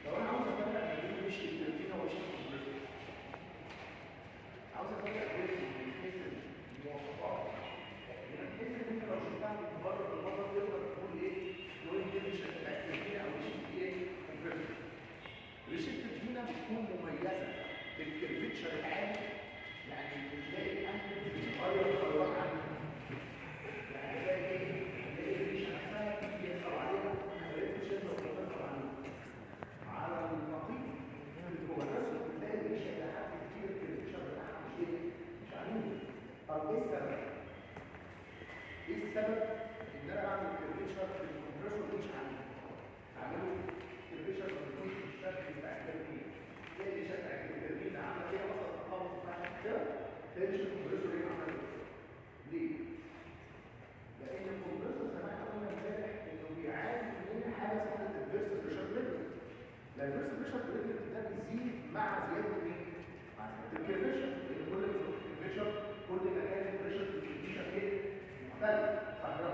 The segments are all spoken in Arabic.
لو انا عاوز افرق ما بين وش التربينه ووش الكمبريسور، عاوز افرق بين المواصفات. يعني بحيث ان انت لو شفتها من بره بالنظر تقدر تقول ايه؟ تقول دي مش التربينه او مش ايه؟ كمبريسور. وش التربينه بتكون مميزه بالكيرفتشر العالي، يعني بتلاقي الانجل بتتغير تغيرات عنها. يعني تلاقي ايه؟ تلاقي الريشه نفسها بيحصل عليها تغيرات شده وتغيرات عنها. على النقيض في الكمبريسور بتلاقي الريشه ده حد كتير الكيرفتشر بتاعها مش ايه؟ مش عنيف. طب ايه السبب؟ ايه السبب ان انا بعمل كيرفتشر في الكمبريسور مش عنيف؟ اعمله كيرفتشر ما بيكونش بالشكل بتاع التربينه. تلاقي الريشه بتاعت التربينه عامله كده مثلا تقاوم بتاعها كده، تلاقي الريشه الكمبريسور ايه عامله كده. ليه؟ لان الكمبريسور زي ما احنا قلنا امبارح انه بيعاني من حاجه اسمها الريفرس بريشر بريدنج. الريفرس بريشر بريدنج ده بيزيد مع زياده مين؟ مع زياده الكيرفتشر. لان كل ما زادت الكيرفتشر كل ما كان البريشر في الكيرفتشر ايه؟ مختلف. صح كده؟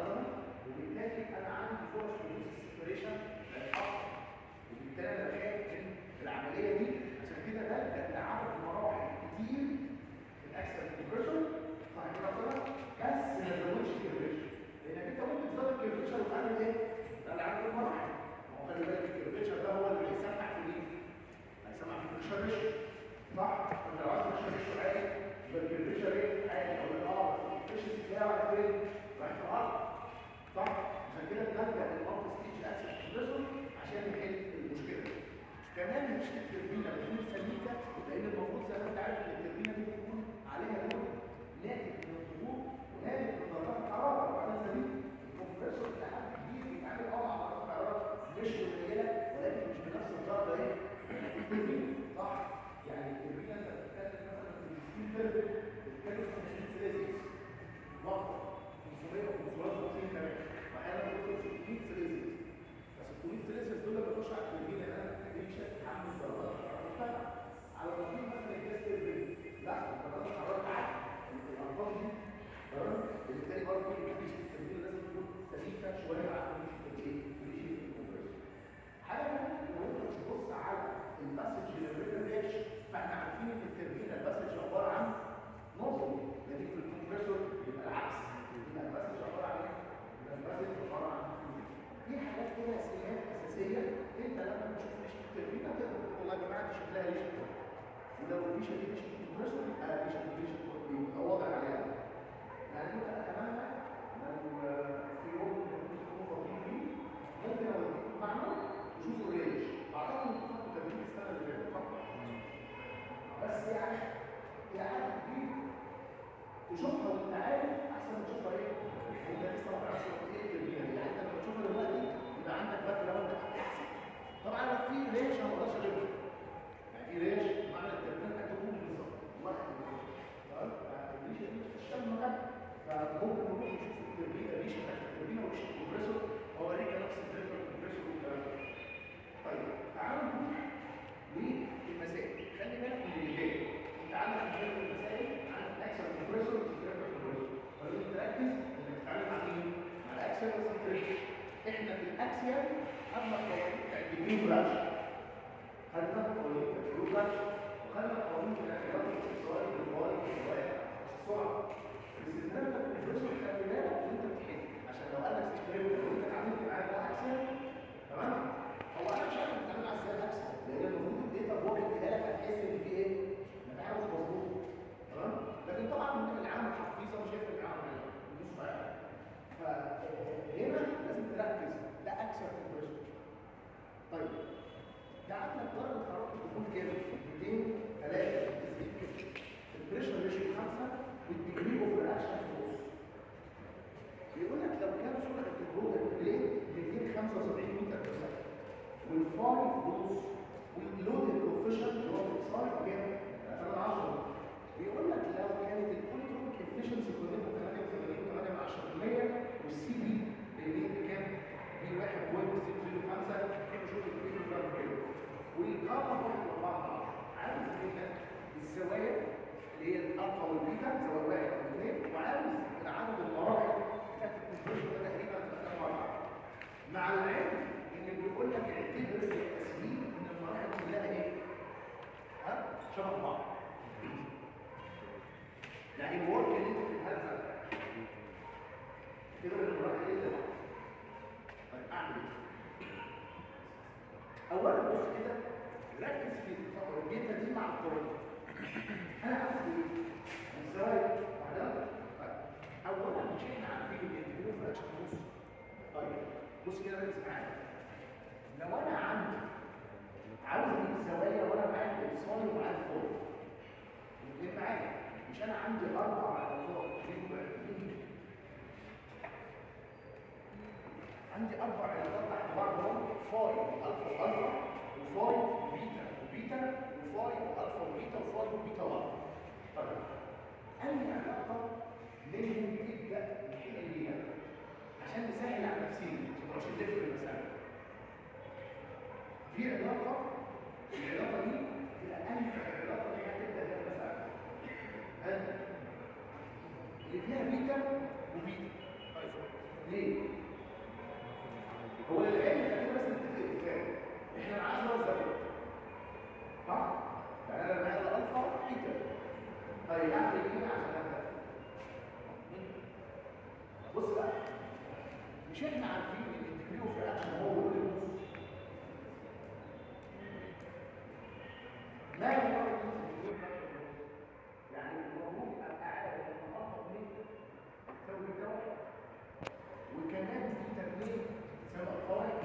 وبالتالي انا عندي فرص حدوث السيبريشن اكتر. وبالتالي انا بخاف من العمليه دي. عشان كده ده عدد مراحل كتير في الاكسل كومبريسور. صح كده؟ بس ما تزودش الكيرفتشر. لانك انت ممكن تزود الكيرفتشر وتعمل ايه؟ تقلل عدد المراحل. ما هو خلي بالك الكيرفتشر ده هو اللي هيسمع في مين؟ هيسمع في البريشر ريشيو. صح؟ فانت لو عايز بريشر ريشيو عالي يبقى الكيرفتشر ايه؟ عالي. او الريشيو بتاعه على فين؟ رايح في الارض. صح؟ عشان كده بنلجأ للمالتي ستيج اكسس كومبريسور عشان نحل المشكله دي. كمان مش التربينه بتكون سميكه، لان المفروض زي ما انت عارف ان التربينه دي بتكون عليها لون ناتج من الضغوط وناتج من درجات الحراره. وعلى سبيل الكمبريسور لحد كبير بيتعامل مع درجات الحراره مش قليله، ولكن مش بنفس الدرجه ايه؟ التربينه. صح؟ يعني التربينه انت بتتكلم مثلا في الستيل تربين بتتكلم في 20 سيليزيوس واحده 500 و 550 كمان، واحيانا بتوصل 600 سيليزيوس. بس 600 سيليزيوس دول لما بخش على التربينه انا مش هتحمل درجات الحراره على الرصيف مثلا الجاز تربين. لا، درجات الحراره عاليه الارقام دي. تمام؟ وبالتالي برضه الريشه التربينه لازم تكون سميكه شويه على ريشه الكمبريسور. حاجه ثانيه لو انت بتبص على المسج جنريتور رياكشن، فاحنا عارفين ان التربينه المسج عباره عن نظري، لكن في الكمبريسور يبقى العكس. يبقى المسج عباره عن ايه؟ يبقى المسج عباره عن دي حاجات كده اساسيه. انت لما تشوف ريشه التربينه تقدر تقول والله يا جماعه دي شكلها ريشه، ولو الريشه دي ريشه الكمبريسور يبقى ريشه يبقى واضح عليها. يعني انت اتمنى لو في يوم تكونوا فاضيين فيه ممكن اوديكم معمل وشوفوا الريش. اعتقد ان كنتوا متابعين السنه اللي فاتت فقط، بس يعني الى حد كبير تشوفها وانت عارف احسن ما تشوفها ايه؟ وانت لسه ما تعرفش ايه التربينه دي. يعني انت لما تشوفها دلوقتي يبقى عندك باك جراوند احسن. طبعا لو في ريش انا ما اقدرش اجيبها. يعني في ريش معنى التربينه هتكون بالظبط واحد بالظبط. تمام؟ فالريشه دي بتشتغل مكان، فممكن نروح نشوف التربينه ريشه بتاعت التربينه وريشه الكمبريسور اوريك نفس الفكره الكمبريسور والكلام ده. طيب تعالوا نروح للمسائل. خلي بالك من اللي جاي. انت عندك مجال المسائل، عندك اكسل كومبريسور وسكريبت كومبريسور. فلازم تركز انك تتعامل مع مين؟ مع الاكسل والسكريبت. احنا في الاكسل خدنا القوانين بتاعت الجرين فلاش، خدنا القوانين بتاعت الجرين فلاش، وخدنا القوانين بتاعت السؤال والفوائد والفوائد السرعه. بس الكلام ده كومبريسور خلي بالك وانت بتحل، عشان لو قال لك سكريبت لو انت اتعاملت معاه ده اكسل تمام؟ هو انا مش عارف اتعامل مع ازاي اكسل، لان المفروض الداتا هو بيديها لك هتحس ان في ايه؟ ان في حاجه مش مظبوطه. تمام؟ لكن طبعا ممكن العامل حفيظه مش هيفرق معاهم حاجه، مش فاهم. فهنا لازم تركز ده اكسل كومبريسور. طيب ده عندك درجه حراره الدخول كام؟ 293 البريشر ريشيو 5 والديجري اوف رياكشن في النص. بيقول لك لو كان سرعه البرودكت بليد 275 متر في الثانيه والفايف دوز واللود الكوفيشنت اللي هو الاكسايد كام؟ 10. بيقول لك لو كانت الكنترول افشنسي قيمتها 88.8% والسي بي ريليت بكام؟ ب 1.005 شوف الكيلو جرام كده، والكاربون 1.4. عاوز منك الزوايا اللي هي الالفا والبيتا زوايا 1 و2، وعاوز مع العلم ان بيقول لك اعتبر التسليم ان المراحل كلها ايه؟ ها؟ شبه بعض. يعني الورك اللي انت بتتهزم اعتبر المراحل ايه ده؟ طيب اعمل ايه؟ اولا بص كده، ركز في الجمله دي مع القرآن. انا عايز ايه؟ ازاي؟ بعدها اولا مش احنا عارفين ان الجنوب في الاكشن نص. طيب بص كده ركز معايا. لو انا عندي عاوز اجيب الزوايا وانا معايا الاتصال ومعايا الفور الاثنين معايا، مش انا عندي اربع علاقات عندي اربع علاقات تحت بعضهم، فاي والفا والفا وفاي وبيتا وبيتا وفاي والفا وبيتا وفاي وبيتا والفا. طيب أي علاقة منهم تبدأ نحل بيها عشان نسهل على نفسنا مش نلف في المسألة. في علاقة، العلاقة دي تبقى أنفع علاقة فيها تبدأ بيها المسألة. اللي فيها بيتا وبيتا. ليه؟ هو العلم خلينا بس نتفق اتفاق. احنا معانا نوع زاوية. صح؟ يعني أنا معايا الألفا بيتا. طيب أعمل إيه عشان أبدأ؟ بص بقى، مش احنا عارفين ان الديجري في اكشن هو الريليفنس؟ ما هو يعني المفروض ابقى عارف ان الخط منين تساوي ده، وكمان في ترميم تساوي الفوائد.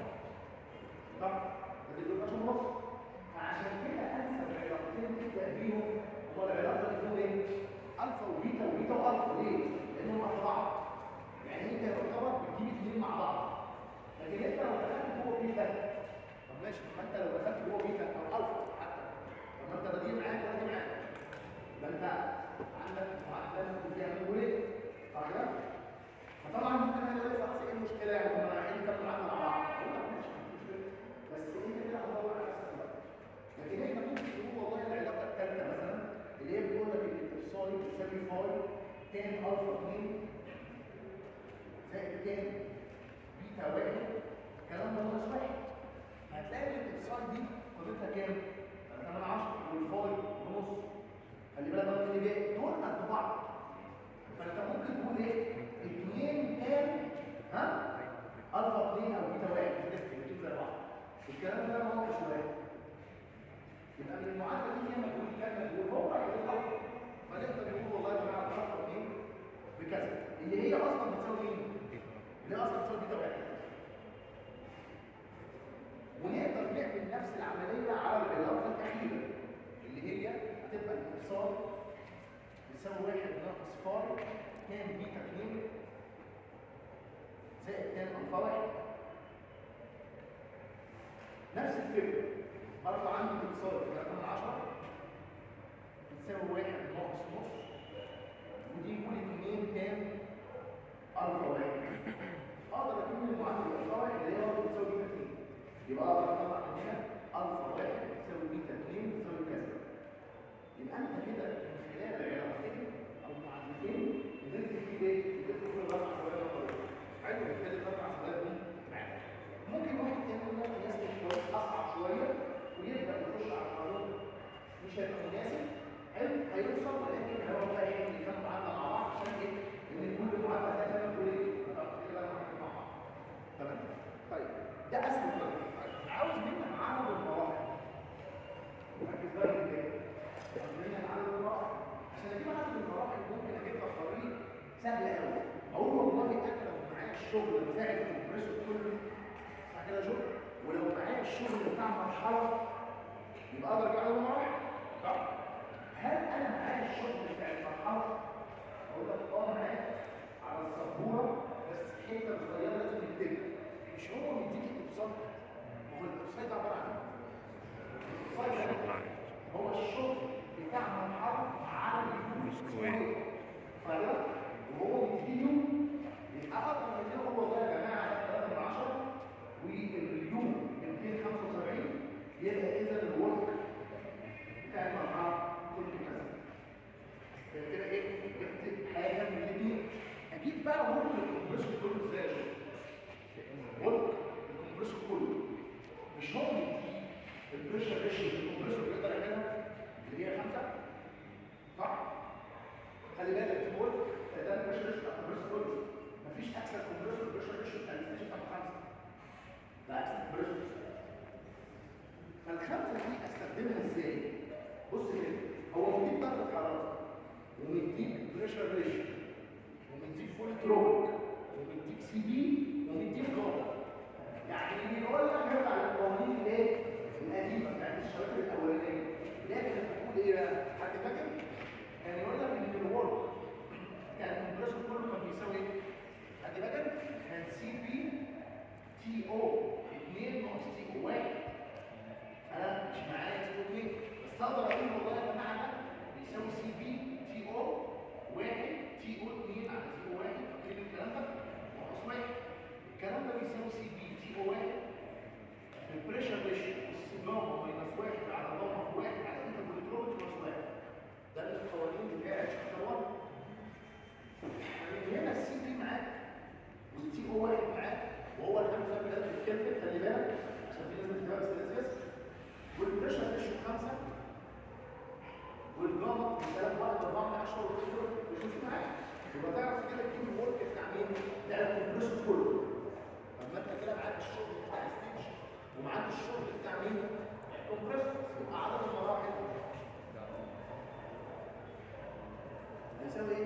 صح؟ ده الديجري نص. فعشان كده انسب علاقتين تبدا بيهم هو العلاقه اللي فيهم ايه؟ الفا وبيتا وبيتا والفا. ليه؟ لانهم مع بعض. يعني انت يعتبر بتجيب اثنين مع بعض. لكن انت لو دخلت جوه بيتا، طب ماشي، ما انت لو دخلت جوه بيتا او الفا حتى، طب ما انت بديل معاك ولا معاك؟ ده انت عندك معادله فيها مجهولين. صح كده؟ فطبعا ممكن انا اقول لك خلاص ايه المشكله؟ يعني هم رايحين كام معادله مع بعض؟ اقول لك ماشي مش مشكله، بس انت كده هتدور على نفسك بقى. لكن احنا ممكن نقول والله العلاقه الثالثه مثلا اللي هي بتقول لك الاتصال بتساوي فاي تان الفا 2 زائد تان بيتا واحد، الكلام ده ناقص واحد. هتلاقي ان الاتصال دي قيمتها كام؟ 8 والفاي بنص. خلي بالك بقى اللي جاي دول قد بعض. فانت ممكن تقول ايه؟ 2 تان الفا 2 او بيتا واحد الاثنين زي بعض. الكلام ده ناقص شويه. يبقى من المعادله دي فيها مجهول كام مجهول؟ هو هيقول الفا. فنقدر نقول والله يا جماعه الفا 2 بكذا، اللي هي اصلا بتساوي مين؟ اللي اصلا بتساوي بيتا واحد. ونقدر نعمل نفس العمليه على العلاقه الاخيره اللي هي هتبقى الاتصال بتساوي 1 ناقص فاي تان بيتا 2 زائد تان الفا 1. نفس الفكره برضه عندي اتصال 3/10 بتساوي 1 ناقص نص، ودي نقول 2 تان الفا 1. اقدر اكمل المعادله الفا 1 اللي هي بتساوي بيتا 2. يبقى اقدر اطلع من هنا الفا 1 تساوي بيتا 2 تساوي كذا. يبقى انت كده من خلال العلاقتين او المعادلتين قدرت تجيب ايه؟ قدرت تقول الاربع زوايا طريقه. حلو، بالتالي الاربع زوايا دي معاك. ممكن واحد تاني يقول لك قياس شويه اصعب شويه ويبدا يخش على القانون مش هيبقى مناسب. حلو، هيوصل ولكن هو بقى ايه اللي كانوا معادله مع بعض عشان ايه؟ ان كل معادله ثانيه تقول ايه؟ كده مع بعض. تمام؟ طيب ده اسهل طريقه. عاوز منك عدد المراحل. ركز بقى ازاي؟ عاوز منك عدد المراحل. عشان اجيب عدد المراحل ممكن اجيبها بطريقه سهله قوي. اقول والله انا لو معايا الشغل بتاع الكمبريسور كله صح كده شغل، ولو معايا الشغل بتاع مرحله يبقى اقدر اجيب عدد المراحل. صح؟ هل انا معايا الشغل بتاع المرحله؟ اقول لك معايا على السبوره بس حته صغيره لازم نكتبها. مش هو مديك الاتصال؟ ما هو الاتصال ده عباره عن هو الشغل بتاع مرحله على السكوير. وهو مديله يبقى اقدر اديله هو والله يا جماعه 3/10 واليوم 275 يبقى اذا الورك الكترونيك وبيديك سي بي وبيديك جوده. يعني اللي بيقول لك يرجع للقوانين الايه؟ القديمه بتاعت الشبكه الاولانيه. لكن بتقول ايه بقى؟ حد فاكر؟ كان يقول لك ان الورك كان الكمبريسور كله كان بيساوي ايه؟ حد فاكر؟ كان سي بي تي او 2 ناقص تي او 1. انا مش معايا تي او 2 بس اقدر اقول والله يا جماعه ده بيساوي سي بي تي او 1 تي او 2 على تي او 1. فاكرين الكلام ده؟ ناقص 1. الكلام ده بيساوي سي بي تي او 1 البريشر ريشيو جاما ماينس 1 على جاما في 1 على انتركوليترومتر ناقص 1. ده القوانين بتاعت شابتر 1. فمن هنا السي بي معاك والتي او 1 معاك وهو الحمد لله بجد الكلفه خلي بالك عشان في ناس بتكتبها بالسلاسل. والبريشر ريشيو 5 والجاما بسبب 1.4 والكترون مش معاك. يبقى تعرف كده تجيب الورك بتاع مين؟ بتاع الكمبريسور كله. طب ما انت كده معاك الشغل بتاع ستيج ومعاك الشغل بتاع مين؟ الكمبريسور. يبقى عدد المراحل هيساوي ايه؟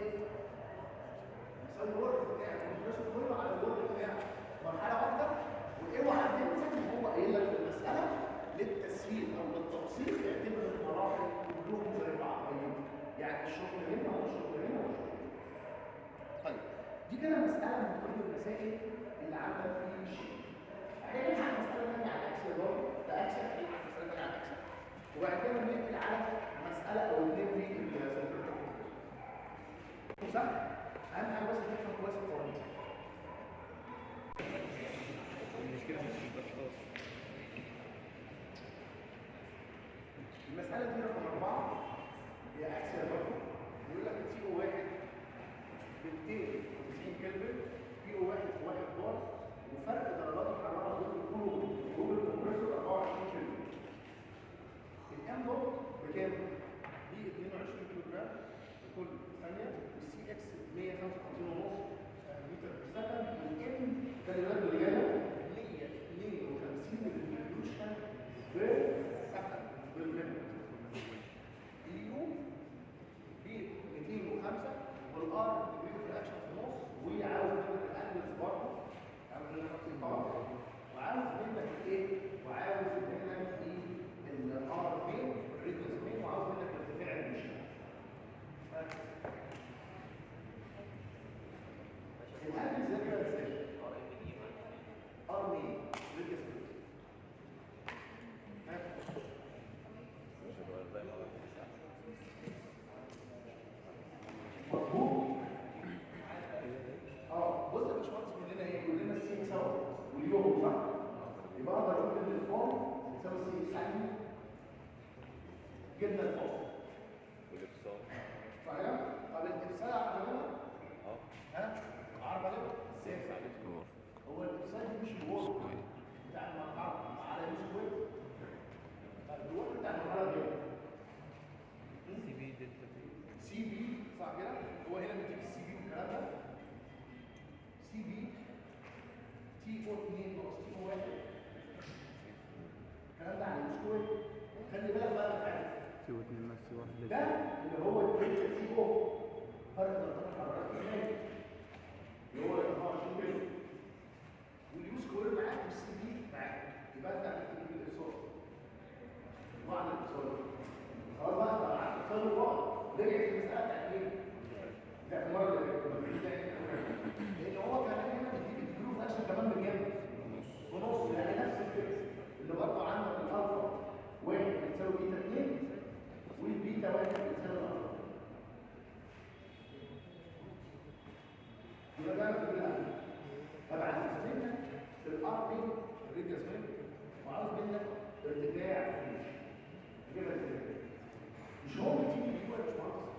هيساوي الورك بتاع الكمبريسور كله على الورك بتاع مرحله واحده. واوعى تنسى ان هو قايل لك في المساله للتسهيل او للتبسيط اعتبر المراحل كلهم زي بعض. يعني الشغل هنا والشغل هنا والشغل هنا. طيب دي كده مساله من كل المسائل اللي عندك في الشيء. احيانا عن مساله ثانيه على الاكسل برضه ده اكسل احيانا مساله ثانيه على الاكسل. وبعد كده بننقل على مساله او اثنين في السنترال صح؟ اهم حاجه بس تفهم كويس القوانين. المساله دي رقم 4 هي اكسل برضه. بيقول لك تي او 1 ب 290 كلفن تي او 1 ب 1 بار وفرق درجات الحراره بين الكولوم وبين الكمبريسور 24 كلفن. الام دوت بكام؟ دي 22 كيلو جرام لكل ثانيه والسي اكس 155 ونص متر في السكند. والام خلي بالك اللي جايه 152 ريفوليوشن بير سكند بالمنت. اليو ب 205 والار بيجي في الاكشن في النص. وعاوز منك الانجلز برضه عاوز منك الطاقه وعاوز منك ايه؟ وعاوز منك الار بين الريديوس بين وعاوز منك ارتفاع المشي. الانجلز ده كده ازاي؟ ار بين ريديوس بين مظبوط. بص يا باشمهندس بيقول لنا ايه؟ بيقول لنا السي يساوي واليوم صح؟ يبقى اقدر اقول ان الفورم يساوي سي ساين جبنا الفورم والافصال صحيح؟ طب الافصال عربي ها؟ عربي ازاي؟ هو الافصال مش الورك بتاع المرحله على السكوير. طب الورك بتاع المرحله دي سي بي دلتا سي بي صح كده؟ هو هنا بيديك السي بي والكلام ده سي بي تي او 2 ناقص تي او 1 الكلام ده على السكوير. خلي بالك بقى من حاجه تي او 2 ناقص تي 1 ده اللي هو الدلتا تي او فرق درجات الحراره الثاني اللي هو 24 كيلو واليو سكوير معاك والسي بي معاك. يبقى انت هتكتب الافصال وعلى الافصال خلاص بقى انت معاك الافصال فوق. رجعت المساله بتاعت مين؟ بتاعت المره اللي فاتت. لان هو كمان هنا بيديك الجروف اكشن كمان بجنب ونص يعني نفس الفكره اللي برضه عندك الالفا 1 بتساوي بيتا 2 والبيتا 1 بتساوي الالفا. يبقى ده في الأول. طب عايز منك الار بي الريديوس بين وعاوز منك ارتفاع كده ازاي؟ مش هو بتيجي اليو يا باشمهندس؟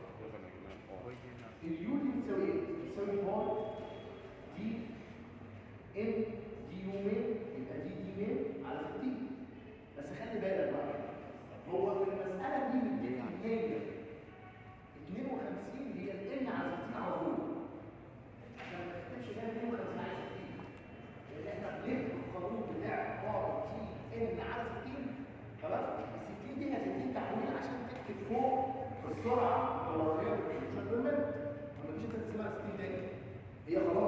اليو دي بتساوي ايه؟ بتساوي باي دي ان دي يو مين يبقى دي مين على 60. بس خلي بالك بقى هو في المساله دي مديك كميه 52 هي الان على 60 على طول. عشان ما تكتبش ده 52 على 60 لان احنا بنكتب القانون بتاع باي دي ان على 60 خلاص. ال 60 دي هي 60 تحويل عشان تكتب فوق السرعه الدورانيه مش هتكمل. ما تجيش انت تسمع 60 تاني هي خلاص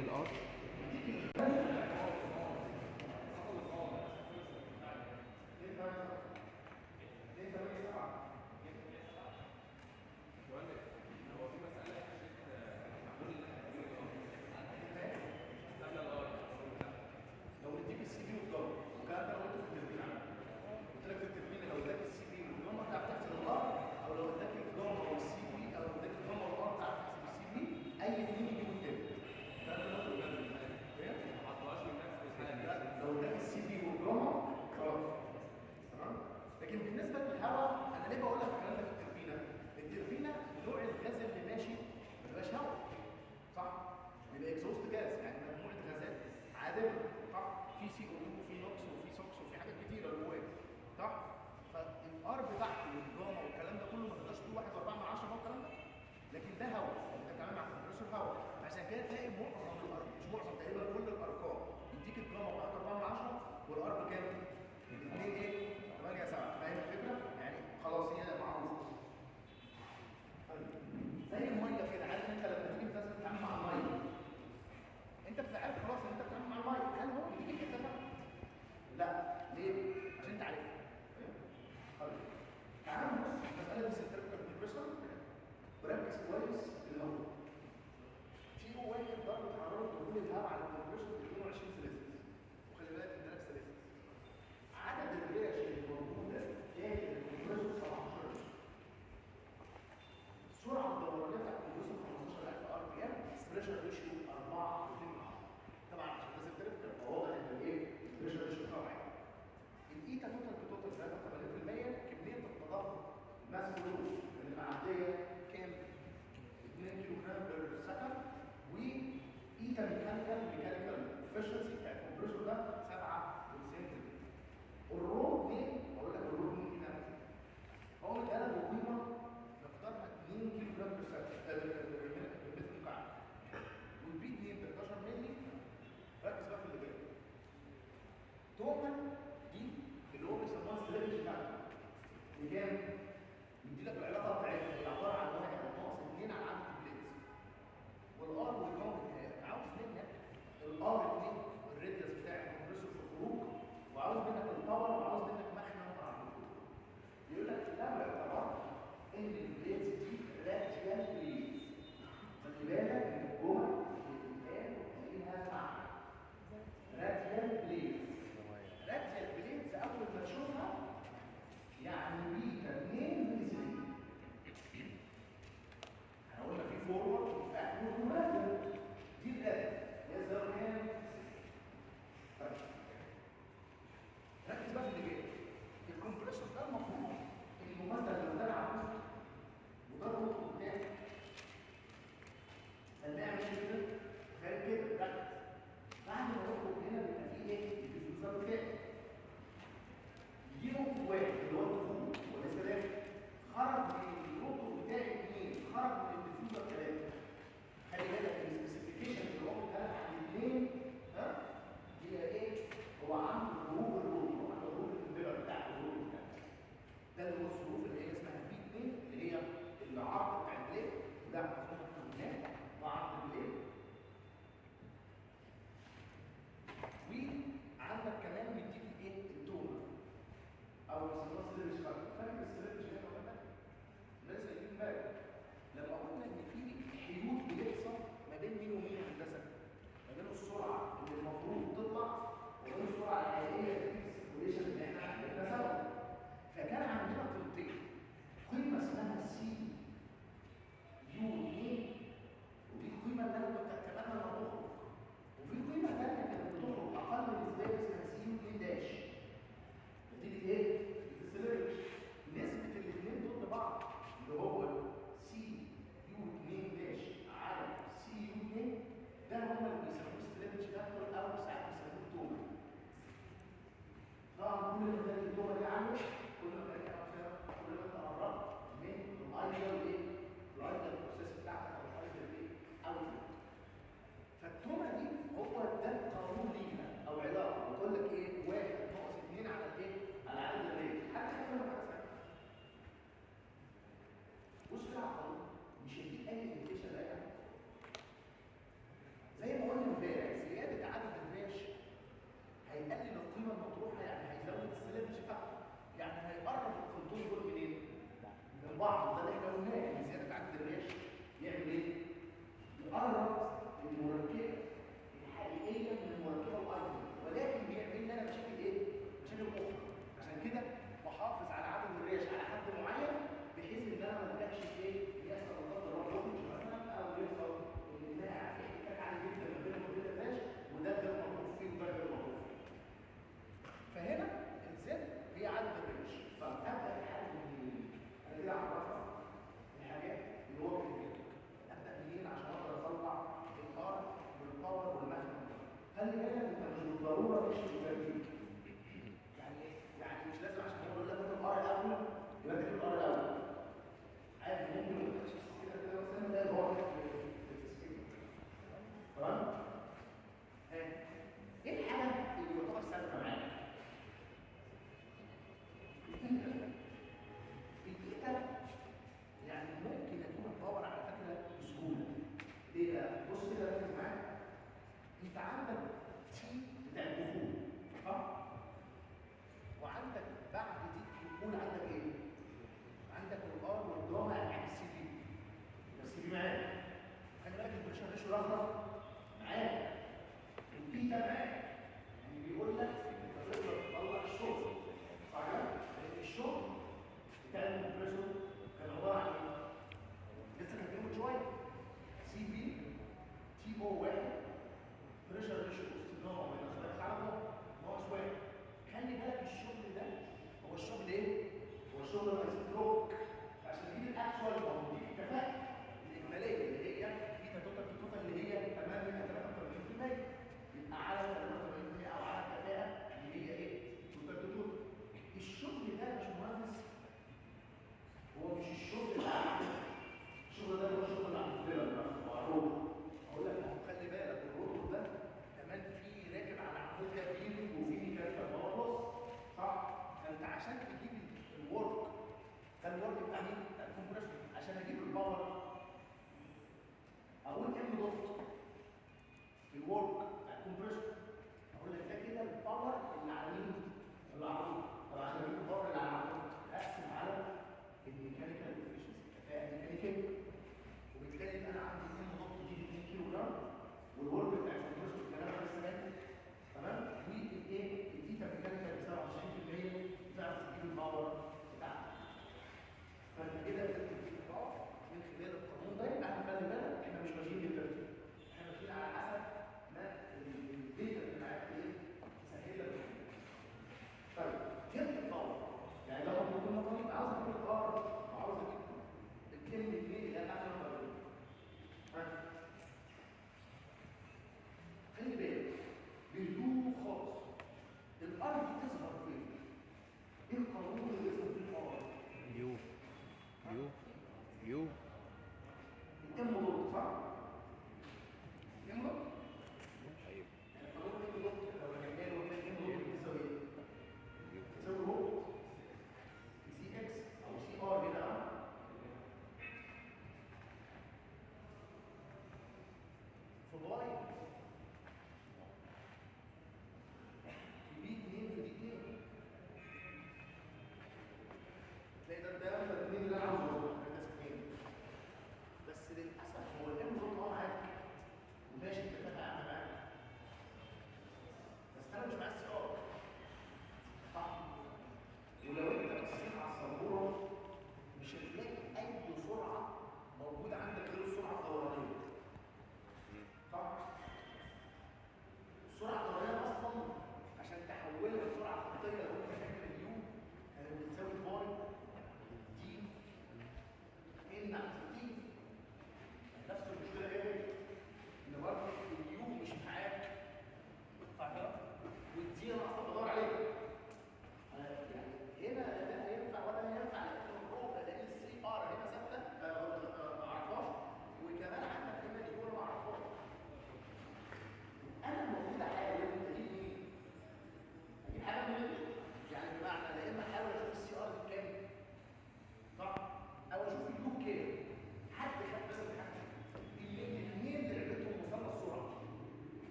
الار. لو اديك السي بي والجمر وكان انا قلت في التربينه، قلت لك في التربينه لو اداك السي بي والجمر تعرف تحسب الار، او لو اداك الجمر والسي بي، او اداك الجمر والار تعرف تحسب السي بي، اي اثنين يجيبوا التاني. الكلام ده نقطه مهمه. ما حطهاش من نفس الحاجه. لو اداك السي بي والجمر خلاص تمام. لكن بالنسبه للهواء، انا ليه بقول لك الكلام ده في التربينه؟ التربينه نوع الغاز اللي ماشي ما بيبقاش هواء، صح؟ بيبقى اكزوست جاز، يعني مجموعه غازات عادله، صح؟ في سي او 2 وفي نوكس وفي سوكس وفي حاجات كتيره جواه، صح؟ فالار بتاعته والجاما والكلام ده كله ما تقدرش تقول 1.4 هو الكلام ده، لكن ده هواء، انت بتتعامل مع كمبريسور هواء، عشان كده تلاقي معظم الارقام، مش معظم، تقريبا كل الارقام يديك الجاما ب 1.4 والار بكام؟ 2 ايه؟ 8 7. فاهم الفكره؟ يعني خلاص هي معروفه. زي الميه كده، عارف انت لما تيجي مثلا تتعامل مع الميه، انت بتبقى عارف خلاص ان انت بتتعامل مع الميه، هل هو بيجي كده؟ لا، ليه؟ عشان انت عارف. طيب تعال نبص المساله دي سنتريفيكال كومبريسور، وركز كويس في الهواء. في واحد درجه حراره دخول الهواء على الكمبريسور 22 سلسيوس، وخلي بالك من 3 سلسيوس. عدد الريش اللي موجوده داخل الكمبريسور 17. السرعه الدورانيه بتاعت الكمبريسور 15000 ار بي ام، بريشر ريشيو 4.2. طبعا عشان ده سنتريفيكال فواضح ان الايه؟ البريشر ريشيو طبعا. الايتا توتال 83%، كميه التضخم ماس فلوس اللي معديه كام؟ 2 كيلو جرام بير سكند. وايتا ميكانيكال افشنسي بتاع الكمبريسور ده 97%. الرو 2، اقول لك الرو 2 هنا هو الآلة الوظيفة مقدارها 2 كيلو جرام بير سكند بالمتر مكعب، والبي 2 13 مللي. ركز بقى في اللي جاي. تومن دي اللي هو بيسموها ستريتش فاكتور بكام؟ يدي لك العلاقه بتاعتها، هي عباره عن 1-2 على عدد البليتس، والار والجاما عاوز منك الار 2 الراديوس بتاع الكمبريسور في الخروج، وعاوز منك الباور، وعاوز المركبه الحقيقيه من المركبه الايدل، ولكن بيعمل لي انا مشاكل ايه؟ مشاكل اخرى. عشان كده بحافظ على عدد الريش على حد معين بحيث ان انا ما ابداش ايه يحصل لا قدر الله بلوكج مثلا، او يحصل ان الماء في احتكاك عالي جدا ما بين وبين الريش، وده غير مرغوب فيه وده غير مرغوب فيه. فهنا الزد هي عدد الريش. فابدا احدد منين؟ انا كده عرفت الحاجات اللي هو كده. ابدا منين عشان اقدر اطلع الار والباور والماكسيمم. خلي بالك انت مش بالضروره تشتغل بالترتيب. يعني ايه؟ يعني مش لازم عشان هو يقول لك انت الار الاول يبقى انت الار الاول. عادي ممكن ما تبقاش كده كده مثلا ده اللي هو في التسكيل. تمام؟ ايه الحاجه اللي يعتبر ثابته معاك؟ الإيتا يعني ممكن اجيب الباور على فكره بسهوله. ليه بقى؟ بص كده ركز معايا. انت عندك تي بتاع الدخول صح؟ وعندك بعد دي الدخول عندك ايه؟ عندك الار والدراما يعني السي بي. السي بي معاك. خلي بالك البريشر ريشيو رخص معاك. والبيتا معاك. يعني بيقول لك انت تقدر تطلع الشغل صح كده؟ لان الشغل بتاع الكمبريسور كان عباره عن ايه؟ لسه كاتبينه من شويه. سي بي تي او 1 بريشر ريشيو استدامه بين اخلاق حركه ناقص 1. خلي بالك الشغل ده هو الشغل ايه؟ هو الشغل الايزوتروبيك. عشان تجيب الاكشوال او تجيب الكفاءه الاجماليه اللي هي بيتا توتال اللي هي تمام 83%. يبقى على 83% او على الكفاءه اللي هي ايه؟ توتال. الشغل ده يا باشمهندس هو مش الشغل اللي الشغل ده هو الشغل اللي عند الديلر معروف. اقول لك خلي بالك الروتور ده كمان في راكب على عمود كبير وفيه كارتة باور صح؟ فانت عشان تجيب الورك ده الورك بتاع مين؟ بتاع الكمبريسور. عشان اجيب الباور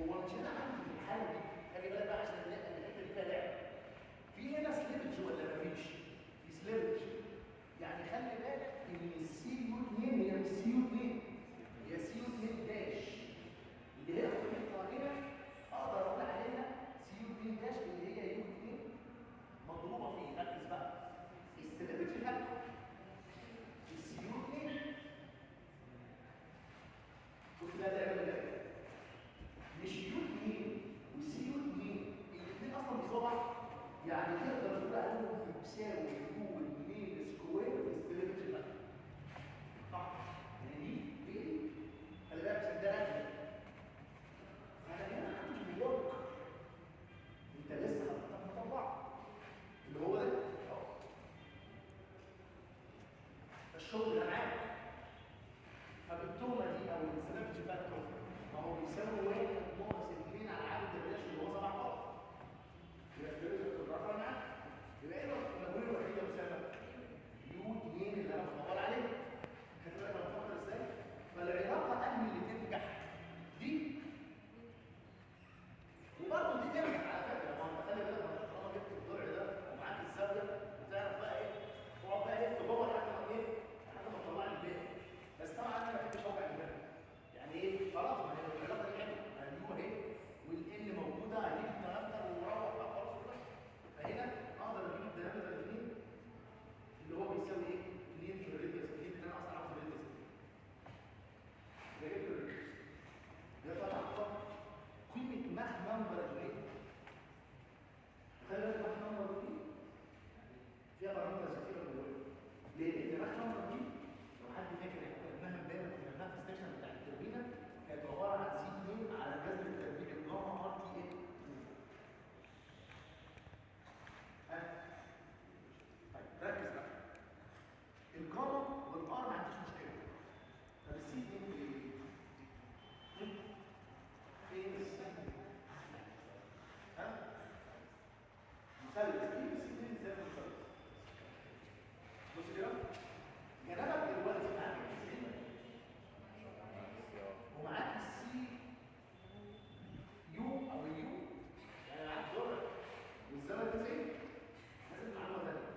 هو مش هنا عندي في الحاله دي، خلي بالك بقى عشان الحته دي فيها لعب. في هنا سليبج ولا مفيش؟ في سليبج. يعني خلي بالك ان السي يو 2 هي مش سي يو 2، هي سي يو 2 داش. اللي هي قيمتها هنا اقدر اقول عليها سي يو 2 داش اللي هي يو 2 مضروبه في، ركز بقى، السليبج فاكتور السي يو 2. بص ده تعمل كده، مش يو 2 وسي يو 2 الاثنين اصلا بيساووا بعض، يعني تقدر تقول عليهم بتساوي يو 2 سكوير في السليبج فاكتور. صح؟ يعني دي خلي بالك عشان ده رجل. فانا هنا عندي ورك انت لسه هتطلعه اللي هو ده اهو. الشغل ده معاك. فبالتهمه دي او السليبج فاكتور ما هو بيساوي 1 ناقص 2 على عدد الرياش اللي هو 17. يبقى الفيروس بتتراكم معاك. يبقى ايه المجهول الوحيد يا اسامه؟ يو 2 اللي انا بدور عليه. خدت بالك انا بفكر ازاي؟ فالعلاقه انهي اللي تنجح؟ دي وبرضه دي تنجح على فكره. ما انت خلي بالك طالما جبت الضلع ده ومعاك الزاويه وتعرف بقى ايه، تقعد بقى لف جوه لحد ما ايه؟ لحد ما تطلع لي الباقي. بس طبعا انا ما بحبش اوجع الدماغ. يعني ايه؟ خلاص ما هي العلاقه دي حلوه، اليو اهي والان موجوده، هجيب الديامتر وروح بقى خلاص كده. فهنا اقدر اجيب الديامتر 2 اللي هو بيساوي ايه؟ 2 في الراديوس 2 اللي انا اصلا عاوز الراديوس 2. ده جبت الراديوس. ده طبعا قيمه ماخ نمبر جنيه. خلي بالك ماخ نمبر دي فيها بارامترز كتير جواها. ليه؟ لان ماخ نمبر دي لو حد فاكر احنا قلناها امبارح كنا قلناها في السكشن بتاع التوربينه، كانت عباره عن سي 2 على جذر التربيع الجاما ار تي اي. طيب ركز بقى. الجاما والار ما عنديش مشكله. طب السي 2 في ايه؟ فين السي؟ مثلث. ايه السي 2 ازاي مثلث؟ بص كده، جنبك دلوقتي معاك السي ومعاك السي يو او اليو، يعني معاك دور والزمن 90. لازم معلومه ثانيه.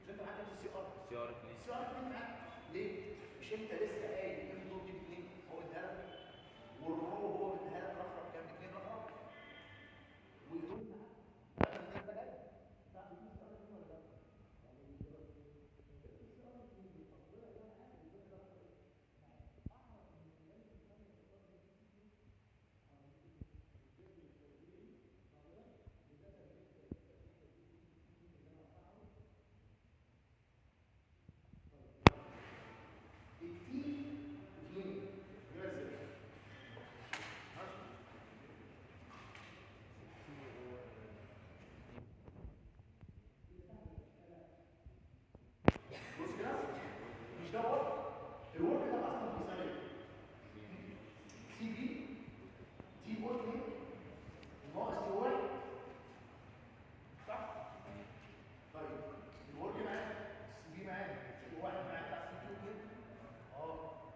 مش انت معاك السي ار؟ سي ار 2. سي ار 2 معاك ليه؟ مش انت لسه قايل ايه الدور دي ب2 هو اداها لك، والرو هو اداها لك رفرف كام؟ 2 رفرف. ويقول معاك ده انت جاي تعرف دي سي ار 2 ولا لا؟ يعني السي ار 2 بيفضلها ده معاك بيقول لك اعرف من خلال الثانيه الخطاب دي مش ده ورك. الورك ده اصلا بيساوي سي بي تي او 2 ناقص تي 1. صح؟ طيب الورك معاك، السي بي معاك، تي 1 معاك بتاع سي 2 كده.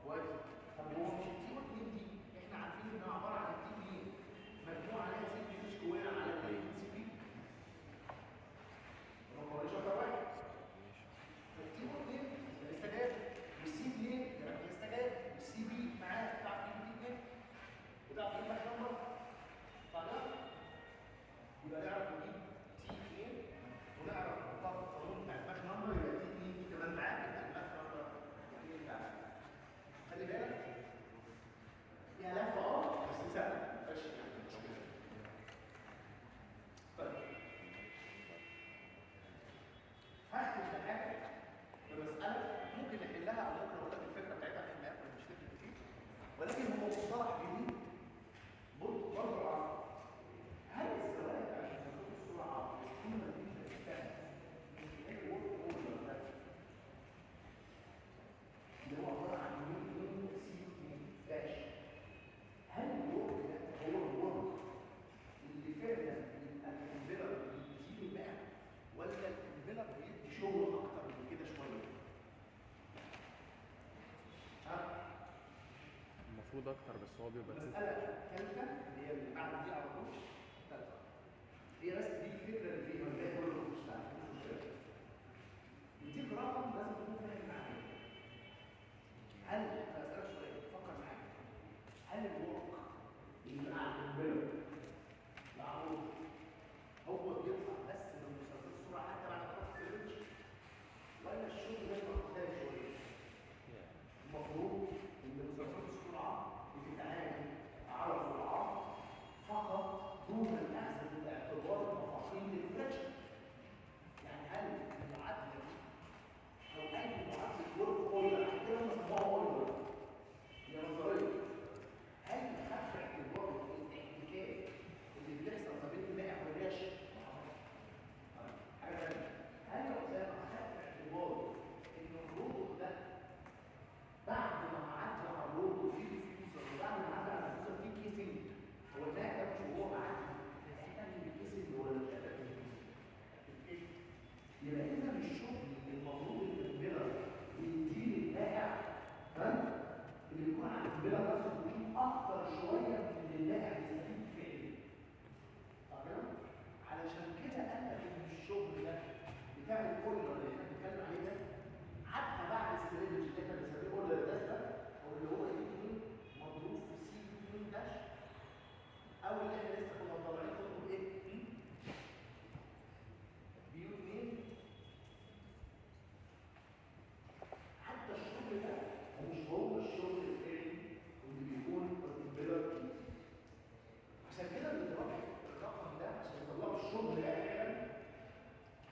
كويس. طب هو مش التي او 2 دي احنا عارفين انها عباره عن التي بي مجموع عليها سي بي سكوير على 2 سي بي. ما قررش اكتر واحد. فالتي او 2 لسه جاي، والسي 2 كمان لسه جاي، والسي بي معاه بتاع تي 2 وتعرف تجيب ماك نمبر. بعدها يبقى نعرف نجيب تي 2 ونعرف نحطها في القانون بتاع الماك نمبر، يبقى تي 2 دي كمان معاك يبقى الماك نمبر 2 بتاعك. خلي بالك فيها لفه بس سهله ما فيهاش مشكله. طيب هختم بحاجه بمساله ممكن نحلها او ممكن اقول لك الفكره بتاعتها عشان ما ياكل مش تفرق كتير، ولكن هو مصطلح جديد برضه عرض. هل الزواج عشان تكون السرعه والقيمه اللي انت بتشتغل من خلال الورك اوردر ده اللي هو عباره عن يو سي داش، هل الورك ده هو الورك اللي فعلا الانفلر بيديله بقى، ولا الانفلر بيدي شغل اكتر من كده شويه؟ المفروض اكتر بس هو بيبقى المساله الثالثه اللي هي اللي بعد دي على طول الثالثه هي بس دي الفكره اللي فيها الباقي كله مش عارف يديك رقم لازم تكون فاهم معناه. هل انا اسالك سؤال فكر معايا، هل الورك اللي مع الكمبيوتر معروف هو بيطلع بس من مسافات السرعه حتى بعد ما تخلص الريتش، ولا الشغل ده يبقى مختلف شويه؟ المفروض ان مسافات السرعه بتتعامل على سرعات فقط دون الاخذ بالاعتبار مفاصيل الفريكشن. يعني هل المعادله او اي معادله ورك اويلر عندنا بنسموها اويلر هي نظريه، هل خدت اعتبار الاحتكاك اللي بيحصل ما بين المائع والريش؟ حاجه ثانيه، هل يا اسامه خدت اعتبار ان الروبوت ده بعد ما عدى على الروبوت في ديفيوزر وبعد ما عدى على الديفيوزر في كيسنج، هو المائع ده مش وهو معدي هيعمل الكيسنج ولا مش هيعمل الكيسنج؟ يبقى اذا الشغل المفروض الكمبيوتر بيديه للبائع اللي بيكون على الكمبيوتر نفسه بيكون اكتر شويه من اللي البائع بيستفيد فيه. صح كده؟ علشان كده قال لك ان الشغل ده بتاع الاويلر اللي احنا بنتكلم عليه ده حتى بعد الستريتش اللي احنا بنسميه اويلر ده او اللي هو يكون مضروب في سي 2 داش او اللي احنا لسه كنا مطلعين خطوه ايه؟ بيو 2. حتى الشغل ده مش هو الشغل الفعلي اللي بيكون الكمبيوتر. عشان كده بيضربوا الرقم ده عشان يطلعوا الشغل ده فعلا،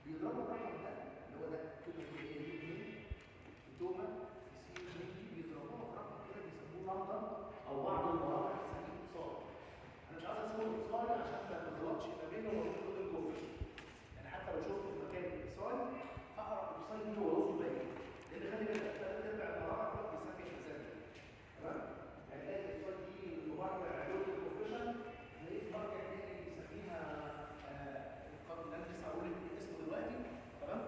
بيضربوا الرقم ده اللي هو ده كده في ايه؟ توما في سي دي بيضربوها في رقم كده بيسموه لندن او بعض المواقع بتسميه اتصال. انا مش عايز اسمه اتصال عشان ما تغلطش ما بينه وبين كود الكوفيشن. يعني حتى لو شفته في مكان اتصال فاقرا اتصال دي هو وصول باين، لان خلي بالك ترجع المواقع بيسمي الحساب. تمام؟ يعني تلاقي الاتصال دي في مرجع كود الكوفيشن، تلاقيه في مرجع تاني بيسميها اللي انا لسه هقول اسمه دلوقتي. تمام؟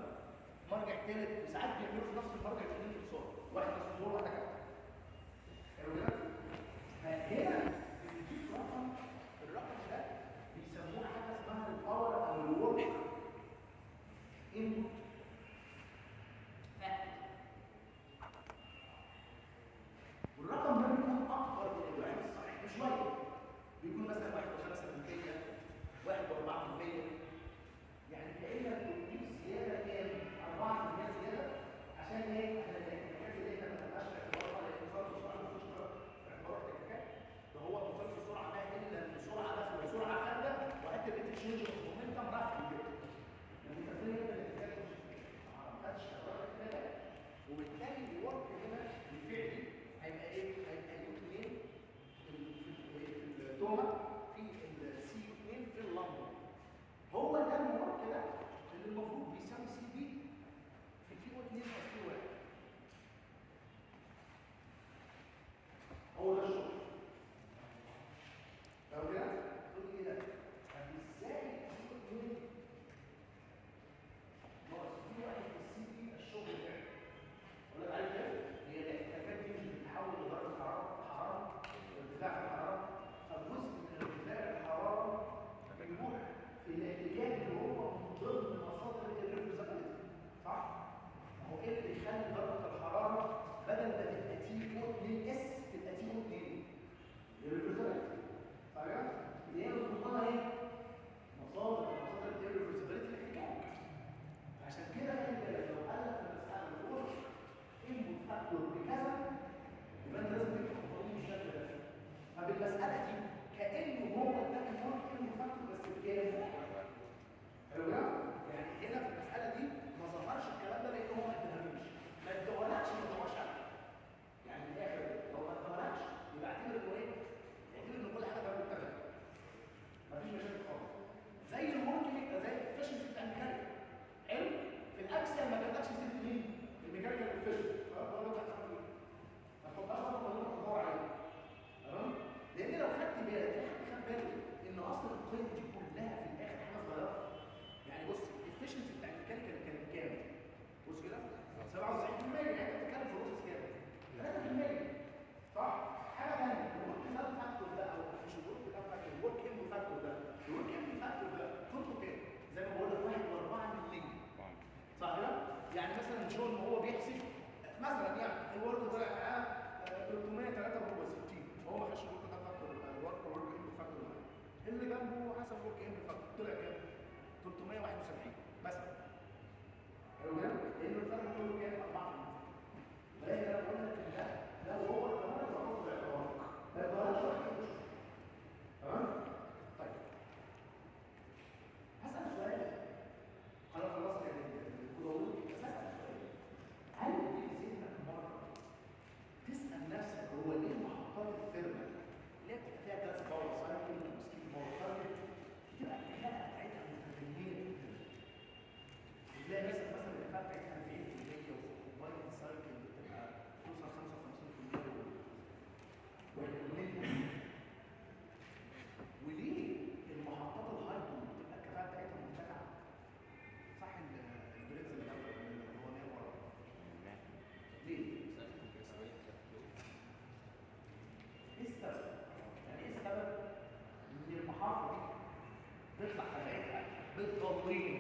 مرجع ثالث ساعات بيعملوا في نفس المرجع اثنين اتصال، واحد مسؤول وواحد كده. حلو كده؟ فهنا بنجيب رقم، الرقم ده بيسموه حاجه اسمها الباور او الورك انبوت فاكتور. والرقم ده بيكون اكبر من الواحد الصحيح بشويه، بيكون مثلا 1.5%، 1.4%، يعني كأنك بتجيب زيادة كام؟ 4% زيادة عشان ايه؟ عشان التكنيكات اللي احنا ما تبقاش باعتبارها الاتصال بسرعة ما فيش باعتبار التكنيكات، ده هو اتصال بسرعة ده الا بسرعة داخلة وسرعة خارجة وحتى الانترشينج مومنتم رفع كده. يعني انت فين انت الاتجاه ما عرفتش الاتجاه، وبالتالي الورك هنا الفعلي هيبقى ايه؟ هيبقى يو 2 في التومة في السي 2 في اللمبر. هو ده الورك ده اللي المفروض بيساوي سي بي في كيو 2 او كيو 1. هو ده الشغل. لو كده تقول لي ايه ده؟ طب ازاي كيو 2 ناقص كيو 1 في السي بي الشغل ده؟ اقول لك عارف ايه؟ هي الاحتكاكات دي مش بتتحول لدرجه حراره ارتفاع في الحراره، فجزء من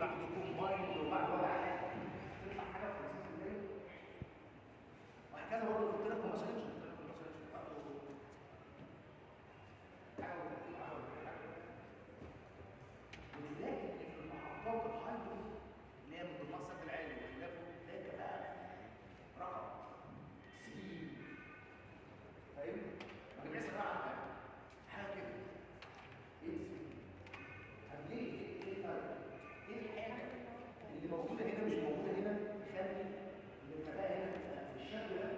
بعد كومبايند وبعد ولا حاجه تطلع حاجه 50%. وهكذا برضه قلت لك مثلا ولذلك في المحطات الهايبر اللي هي من ضمنها السد العالي وخلافه تلاقي الكفاءه رقم سي، فاهم؟ ما جميع ثانويه عامه حاجه كده ايه سي. طب ليه؟ ايه الفرق؟ ايه الحاجه اللي موجوده هنا مش موجوده هنا تخلي الكفاءه هنا تبقى بالشكل ده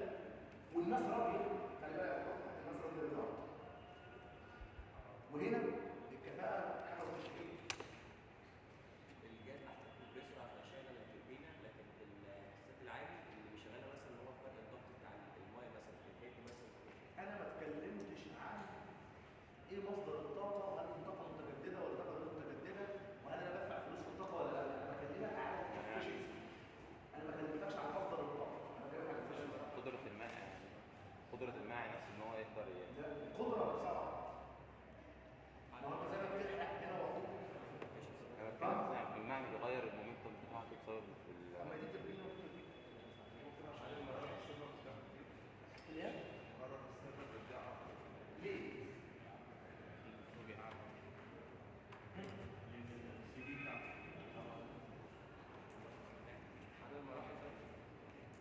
والناس راضيه؟ خلي بالك الناس راضيه بالظبط، وهنا الكفاءه حاجه مش ايه. الجهاز تحت الكمبريسور عشان اشغل التوربينه، لكن في السد العالي اللي بيشغلها مثلا هو فرق الضغط بتاع المايه مثلا في الهيد مثلا. انا ما اتكلمتش عن ايه مصدر الطاقه، هل الطاقه متجدده ولا طاقه غير متجدده، وهل انا بدفع فلوس في الطاقه ولا لا. انا بكلمك على الافشنسي، انا ما كلمتكش عن مصدر الطاقه، انا بكلمك على الافشنسي. قدرة الماء قدرة الماء نفسه ان هو يقدر لا القدره نفسها ما هو زي ما بتحرق هنا وهنا الماء بيغير المومنتوم بتاعته بسبب اما دي تربينه ممكن عشان المرات السيرفر بتاعها ليه؟ مرات السيرفر بتاعها ليه؟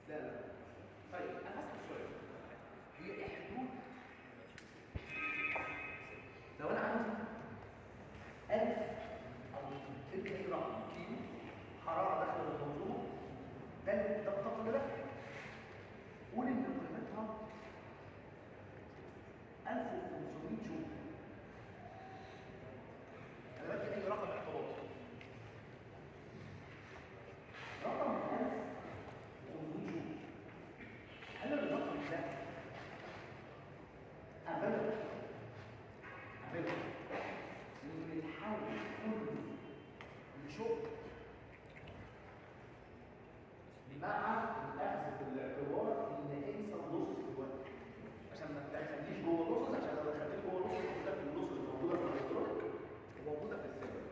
لا لا. طيب انا هسأل سؤال، هي ايه حدود لو انا عندي 1000 او تلك اي رقم كيلو حراره داخل المنظومه، ده الطاقه اللي داخل، قول ان قيمتها 1500 جول. انا بدي اي رقم اعتباطي، رقم 1500 جول، هل الرقم ده افيلبل انه يتحول كله لشغل مع الاخذ في الاعتبار ان انسى اللصص دلوقتي عشان ما تدخلنيش جوه اللصص، عشان لو دخلتني جوه اللصص موجوده في اللصص اللي موجوده في الالكترونيك وموجوده في السيرفر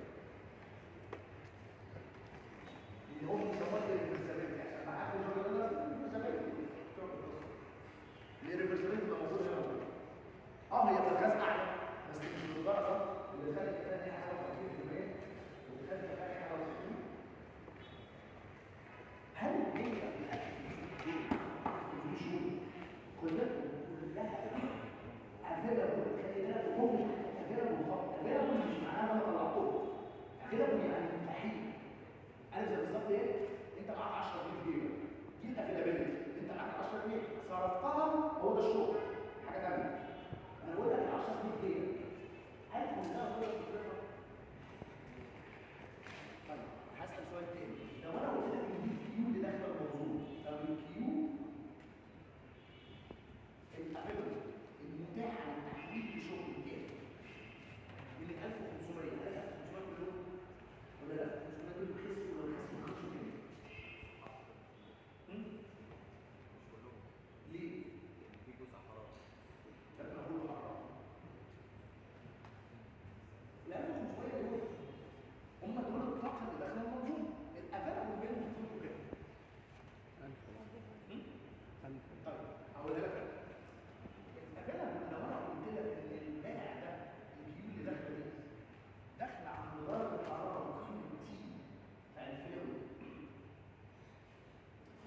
اللي هو بيسموها الريفرسابيلتي، عشان معاك الريفرسابيلتي الريفرسابيلتي تبقى موجوده هنا. هي في الغاز اعلى بس مش بالدرجه اللي خلت الثاني حاجه 30% واللي خلت الثاني حاجه 60. هل هي الجول كلها افيلابل؟ خلينا نقول افيلابل فقط، افيلابل مش معناها انا طلعته، افيلابل يعني متاحين. عارف زي بالظبط ايه؟ انت معاك 10 جنيه دي الافيلابيلتي، انت معاك 10 جنيه صرفتها هو ده الشغل، حاجه ثانيه. انا بقول لك 10 جنيه هل كلها تقدر تصرفها؟ طيب هسال سؤال تاني، لو انا قلت لك ان دي الكيو اللي داخله الموضوع او الكيو الافيلبل المتاحه للتحويل لشغل كام؟ من 1500 ل 1500 كلهم ولا لا؟ 1500 دول خسروا ولا خسروا كام؟ مش كلهم. ليه؟ في جزء حرارة. لا انا بقول حرام. ال 1500 دول هم دول الطاقه اللي داخله المنظومه، الافيلبل بينهم بتكون كام؟ 1000. طيب هقولها لك الافيلبل، لو انا قلت لك ان البائع ده الكيو اللي داخله دي داخله عند درجه الحراره قيمه تي في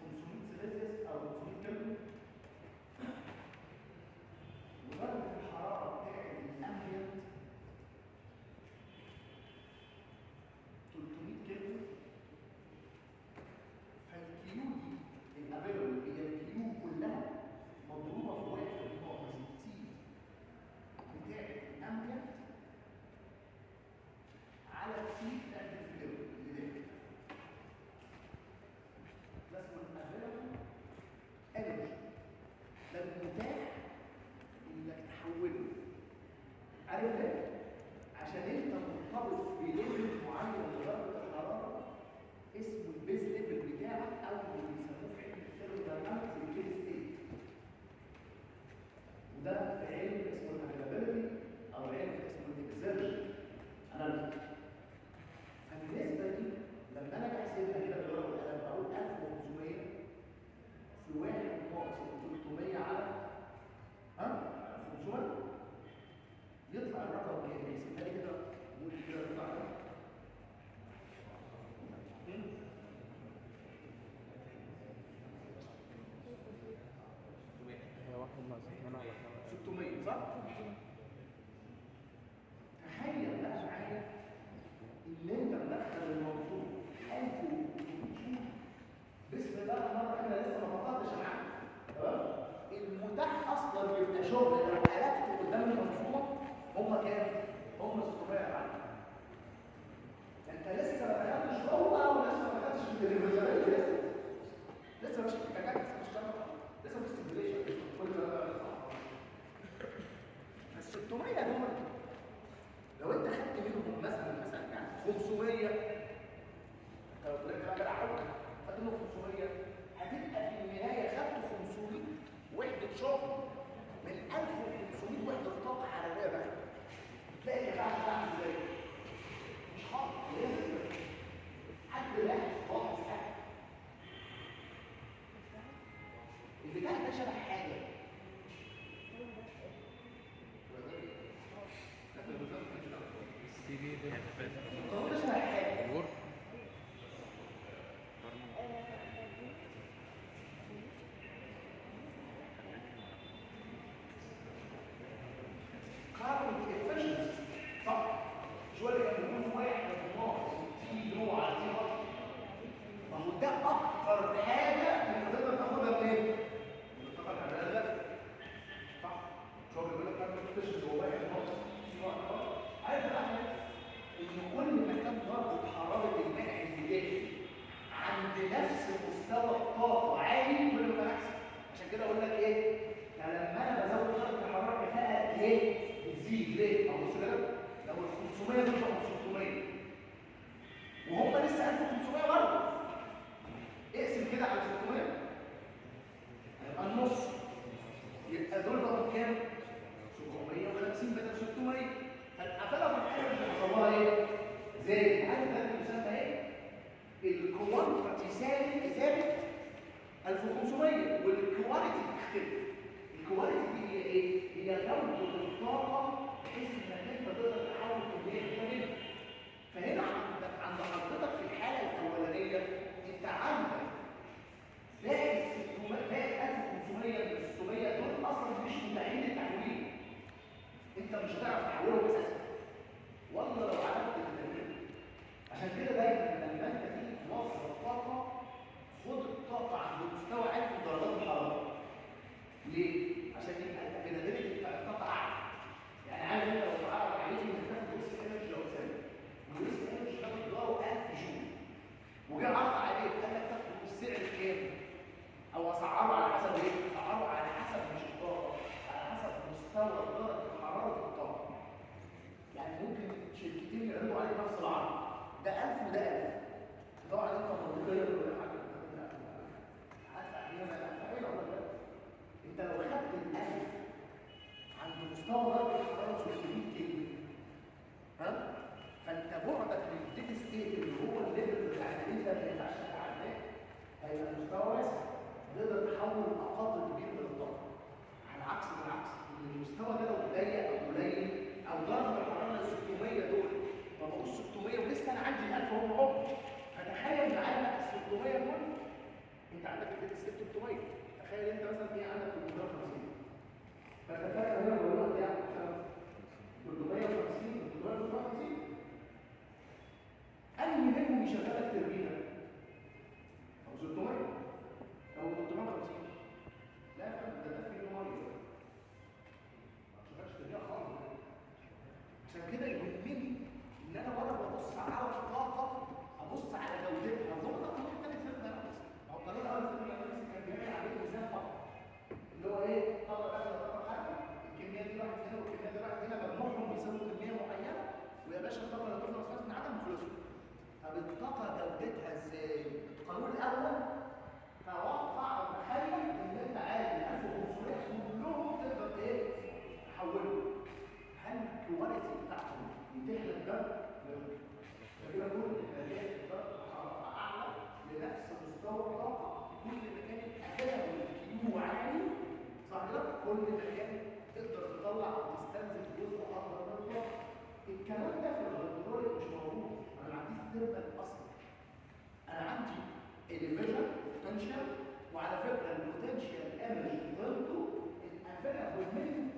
500 سيليزيوس او 500 كلفن، ودرجه الحراره بتاعت الامبيانت 300 كلفن، فالكيو دي الافيلبل هي الكيو كلها مضروبه في 1.60 بتاعت الامبيانت على التي بتاعت الفلويد اللي داخل. ده اسمه الافيلبل انرجي، ده المتاح انك تحوله. عارف ليه؟ عشان انت مرتبط بليفل معين لدرجه الحراره اسمه البيز ليفل بتاعك، او اللي بيسموه في علم الثيرموداينامكس الكيل ستيت، وده في علم اسمه الافيلابيلتي او علم اسمه الاكزيرشن اناليسيس. فالنسبه دي لما 600 دول لو انت خدت منهم مثلا يعني 500، انت لو طلعت بقى بالعقل خدت منهم 500 هتبقى في النهايه خدت 500 وحده شغل من 1500 وحده طاقه حراريه بقى. تلاقي الجماعه بتعمل ازاي؟ مش خالص لازم حد لاحظ خالص حاجه. البتاع ده شبه حاجه القانون ده شبه حاجه carbon efficiency صح؟ شو اللي كان بيقول واحد ناقص تي نوع على تي واحد. ما هو ده اكتر حاجه انت تقدر تاخدها منين؟ من الطاقه الحراريه. صح؟ شو هو بيقول لك carbon efficiency هو واحد ناقص تي نوع على تي. عارف بقى ان كل ما كان درجه حراره الماء البدائي عند نفس مستوى الطاقه عالي كل ما كان احسن. عشان كده اقول لك ايه؟ يعني لما انا بزود درجه الحراره كفاءه ليه؟ بتزيد ليه؟ او بص كده لو ال 500 دول بقوا 600 وهم لسه 1500 برضه اقسم كده على 600 هيبقى النص، يبقى دول بقوا كام؟ 750 بدل 600. فالقفله من الحاجه اللي حصل لها ايه؟ زي العدد ده بيسمى ايه؟ الكوانتيتي ثابت 1500 والكواليتي بتختلف. الكواليتي دي هي ايه؟ هي جوده الطاقه بحيث انك انت تقدر تحول كميه كبيره منها. فهنا عند حضرتك في الحاله الاولانيه انت عندك باقي 600 باقي 1500 من 600 دول اصلا مش متاحين للتحويل. انت مش هتعرف تحولهم اساسا والله لو عملت التمرين. عشان كده دايما لما انت تيجي توصل الطاقه خد الطاقه عند مستوى عالي من درجات الحراره. ليه؟ عشان يبقى الافيلابيلتي بتاع الطاقه اعلى. يعني عارف انت لو اتعرض عليك انك تاخد ويست انرجي لو سنه والويست انرجي ده مقداره 1000 جول وجه عرض عليك قال لك تاخد بالسعر كام؟ او اسعره على حسب ايه؟ اسعره على حسب مش الطاقه، على حسب مستوى درجه حراره الطاقه. يعني ممكن شركتين يعرضوا عليك نفس العرض، ده 1000 وده 1000. طبعا انت منطقيا ولا حاجه هدفع هنا هدفع ولا لا؟ انت لو خدت ال1000 عند مستوى درجه الحراره 600 كيلو ها؟ فانت بعدك من الديد ستيت اللي هو الليفل بتاع الانت ما ينفعش تعداه هيبقى مستوى واسع تقدر تحول اقل كبير من الطاقه. على عكس بالعكس ان المستوى ده لو ضيق او قليل او درجه الحراره 600 دول ما بقوش 600 ولسه انا عندي 1000 هم فتخيل معايا ال 600 دول انت عندك الديد ستيت 300. تخيل انت مثلا في عندك 350 فتفكر هنا دلوقتي يعني 350 350 انهي منهم يشغلك تربينه؟ او 600 او 350؟ لا ده في ميه ما شغلش تربينه خالص. عشان كده يهمني ان انا وانا ببص على الطاقه ابص على جودتها. هو ده القانون الثاني في الثيرموداينامكس. هو القانون الاول في الثيرموداينامكس كان بيعمل عليه ميزان فقط اللي هو ايه؟ طاقه داخله طاقه خارجه، الكميه دي راحت هنا والكميه دي راحت هنا مجموعهم بيساوي كميه معينه ويا باشا الطاقه اللي هتخلص من عدم خلصوا. طب الطاقه جودتها ازاي؟ القانون الاول توقع او تخيل ان انت عارف ال 1500 كلهم تقدر ايه؟ تحولهم. هل الكواليتي بتاعهم يتيح لك ده؟ لا. فكده كل الآلات درجة حرارة أعلى لنفس مستوى الطاقة كل ما كانت أداة والكيو عالي صح كده؟ كل ما كانت تقدر تطلع أو تستنزف جزء أكبر من الطاقة. الكلام ده في الهيدروليك مش موجود. أنا ما عنديش تربل أصلا. أنا عندي elevation potential وعلى فكرة البوتنشال انرجي ضده الافيلابل منه